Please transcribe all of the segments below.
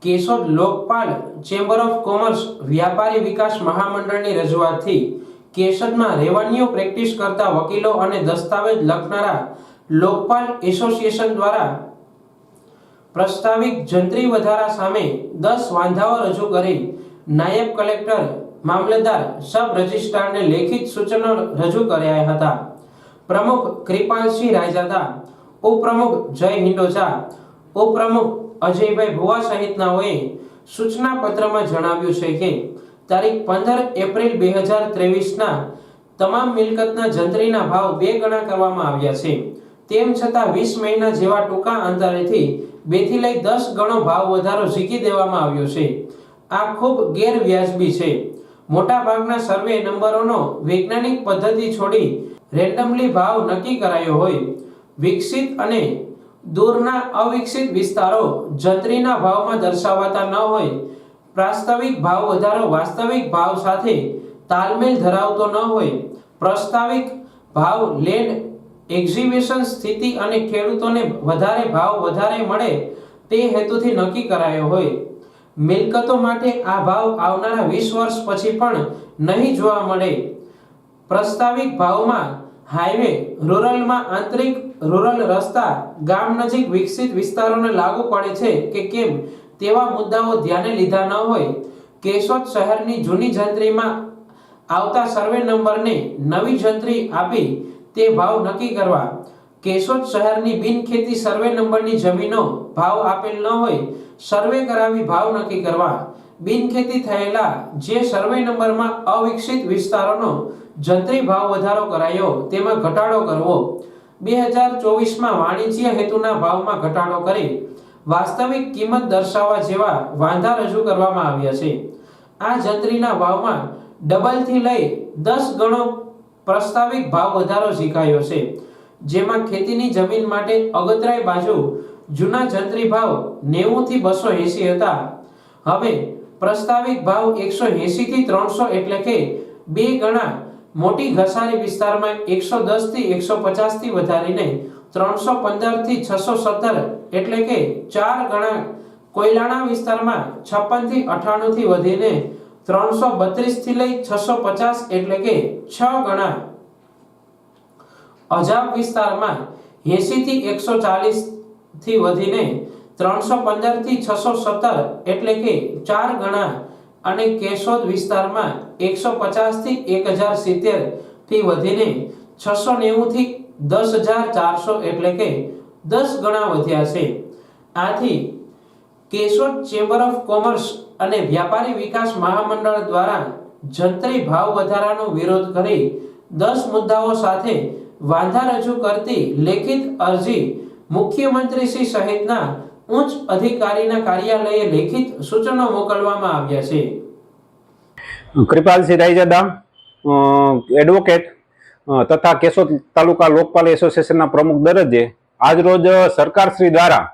Keshod Lokpal chamber of commerce વ્યાપારી વિકાસ મહામંડળની રજૂઆતથી કેશોદમાં revenue practice કરતા વકીલો અને દસ્તાવેજ લખનારા લોકપાલ એસોસિએશન દ્વારા પ્રસ્તાવિત જંત્રી વધારા સામે 10 વાંધાઓ રજૂ કરી નાયબ કલેક્ટર મામલતદાર સબ રજિસ્ટ્રારને લેખિત સૂચનો રજૂ કર્યા હતા। પ્રમુખ કૃપાલસિંહ રાયજાદા, ઉપપ્રમુખ જય હિંડોજા, ઉપપ્રમુખ અજયભાઈ ભુવા સહિતનાઓએ સૂચના પત્રમાં જણાવ્યું છે કે તારીખ 15 એપ્રિલ 2023ના તમામ મિલકતના જંત્રીના ભાવ 2 ગણા કરવામાં આવ્યા છે। તેમ છતાં 20 મહિના જેવા ટૂંકા અંતરેથી 2 થી લઈ 10 ગણો ભાવ વધારો ઝીકી દેવામાં આવ્યો છે। આ ખૂબ ગેરવ્યાજબી છે। મોટાભાગના સર્વે નંબરોનો વૈજ્ઞાનિક પદ્ધતિ છોડી રેન્ડમલી ભાવ નક્કી કરાયો હોય। વિકસિત અને દૂરના અવિકસિત વિસ્તારો જંત્રીના ભાવમાં દર્શાવાતા ન હોય। પ્રાસ્તાવિક ભાવ વધારો વાસ્તવિક ભાવ સાથે તાલમેલ ધરાવતો ન હોય। પ્રસ્તાવિક ભાવ લેન્ડ એક્વિઝિશન સ્થિતિ અને ખેડૂતોને વધારે ભાવ વધારે મળે તે હેતુથી નક્કી કરાયો હોય। મિલકતો માટે આ ભાવ આવનારા 20 વર્ષ પછી પણ નહીં જોવા મળે। પ્રસ્તાવિક ભાવમાં હાઈવે, રૂરલમાં આંતરિક રૂરલ રસ્તા, ગામ નજીક વિકસિત વિસ્તારોને લાગુ પડે છે કે કેમ તેવા મુદ્દાઓ ધ્યાને લીધા ન હોય। કેશોદ શહેરની જૂની જંત્રીમાં આવતા સર્વે નંબરને નવી જંત્રી આપી તે ભાવ નક્કી કરવા। કેશોદ શહેરની બિનખેતી સર્વે નંબરની જમીનો ભાવ આપેલ ન હોય સર્વે કરાવી ભાવ નક્કી કરવા। બિનખેતી થયેલા જે સર્વે નંબરમાં અવિકસિત વિસ્તારોનો જંત્રી ભાવ વધારો કરાયો તેમાં ઘટાડો કરવો। 2024માં વાણિજ્ય હેતુના ભાવમાં ઘટાડો કરી વાસ્તવિક કિંમત દર્શાવવા જેવા વાંધા રજૂ કરવામાં આવ્યા છે। આ જંત્રીના ભાવમાં ડબલ થી લઈ 10 ગણો પ્રસ્તાવિક ભાવ વધારો ઝીકાયો છે। જેમાં ખેતીની જમીન માટે અગતરાય બાજુ જૂના જંત્રી ભાવ 90 થી 280 હતા। હવે પ્રસ્તાવિક ભાવ 180 થી 300 એટલે કે 2 ગણા। મોટી ઘસારી વિસ્તારમાં 110 થી 150 થી વધારીને 315 થી 617 એટલે કે 4 ગણા। કોયલાણા વિસ્તારમાં 56 થી 98 થી વધીને 332 થી લઈ 650 એટલે કે 6 ગણા। અજાબ વિસ્તારમાં 80 થી 140 થી વધીને 315 થી 617 એટલે કે 4 ગણા અને કેશોદ વિસ્તારમાં 150 થી 1070 થી વધીને 690 થી 10400 એટલે કે 10 ગણા વધ્યા છે। આથી કેશોદ ચેમ્બર ઓફ કોમર્સ અને વ્યાપારી વિકાસ મહામંડળ દ્વારા જંત્રી ભાવ વધારાનો વિરોધ કરી 10 મુદ્દાઓ સાથે વાંધા રજૂ કરતી લેખિત અરજી મુખ્યમંત્રી શ્રી સહિતના ઉચ્ચ અધિકારીના કાર્યાલયે લેખિત સૂચનો મોકલવામાં આવ્યા છે। કૃપાલસિંહ રાયજાદા, એડવોકેટ તથા કેશોદ તાલુકા લોકપાલ એસોસિએશનના પ્રમુખ દરજ્જે આજ રોજ સરકારશ્રી દ્વારા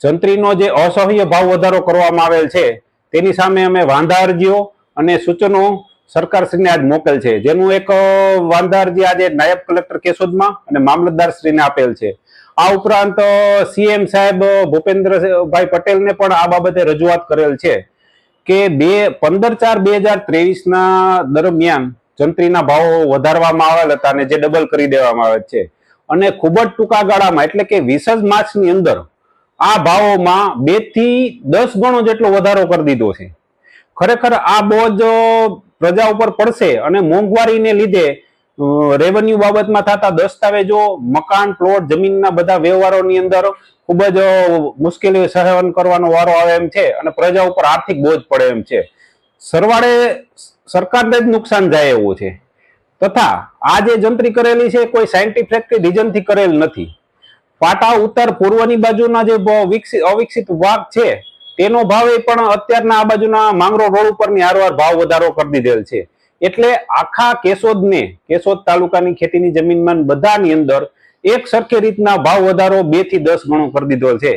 જંત્રીનો જે અસહ્ય ભાવ વધારો કરવામાં આવેલ છે તેની સામે અમે વાંધા અરજીઓ અને સૂચનો સરકારશ્રીને આજ મોકલ છે। જેનું એક વાંધા અરજી આજે નાયબ કલેક્ટર કેશોદમાં અને મામલતદારશ્રીને આપેલ છે। આ ઉપરાંત સીએમ સાહેબ ભૂપેન્દ્રભાઈ પટેલને પણ આ બાબતે રજૂઆત કરેલ છે કે 15/4/2023ના દરમિયાન જંત્રીના ભાવો વધારવામાં આવેલ હતા અને જે ડબલ કરી દેવામાં આવે છે અને ખૂબ જ ટૂંકા ગાળામાં એટલે કે 20 જ માસની અંદર આ ભાવોમાં 2 થી 10 ગણો જેટલો વધારો કરી દીધો છે। ખરેખર આ બોજ પ્રજા ઉપર પડશે અને મોંઘવારીને લીધે રેવન્યુ બાબતમાં થતા દસ્તાવેજો, મકાન, પ્લોટ, જમીનના બધા વ્યવહારોની અંદર ખૂબ જ મુશ્કેલી સહન કરવાનો વારો આવે એમ છે અને પ્રજા ઉપર આર્થિક બોજ પડે એમ છે। સરવાળે સરકારને જ નુકસાન જાય એવું છે તથા આ જે જંત્રી કરેલી છે કોઈ સાયન્ટિફિક રીઝનથી કરેલ નથી। પાટા ઉત્તર પૂર્વની બાજુના જે અવિકસિત ભાગ છે તેનો ભાવ પણ અત્યારના આ બાજુના માંગરો રોડ ઉપરની હારવાર ભાવ વધારો કરી દીધેલ છે। એટલે આખા કેશોદ તાલુકાની ખેતીની જમીનમાં બધાની અંદર એક સરખી રીતના ભાવ વધારો 2 થી 10 ગણો કરી દીધો છે।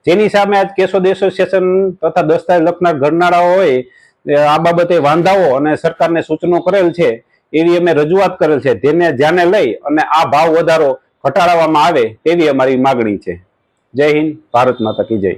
જેની સામે આજ કેશોદ એસોસિએશન તથા દસ્તાવેજ લખનાર ઘરનાળાઓએ આ બાબતે વાંધાઓ અને સરકારને સૂચનો કરેલ છે એવી અમે રજૂઆત કરેલ છે। તેને ધ્યાને લઈ અને આ ભાવ વધારો ઘટાડવામાં આવે તેવી અમારી માગણી છે। જય હિન્દ, ભારત માતા કી જય।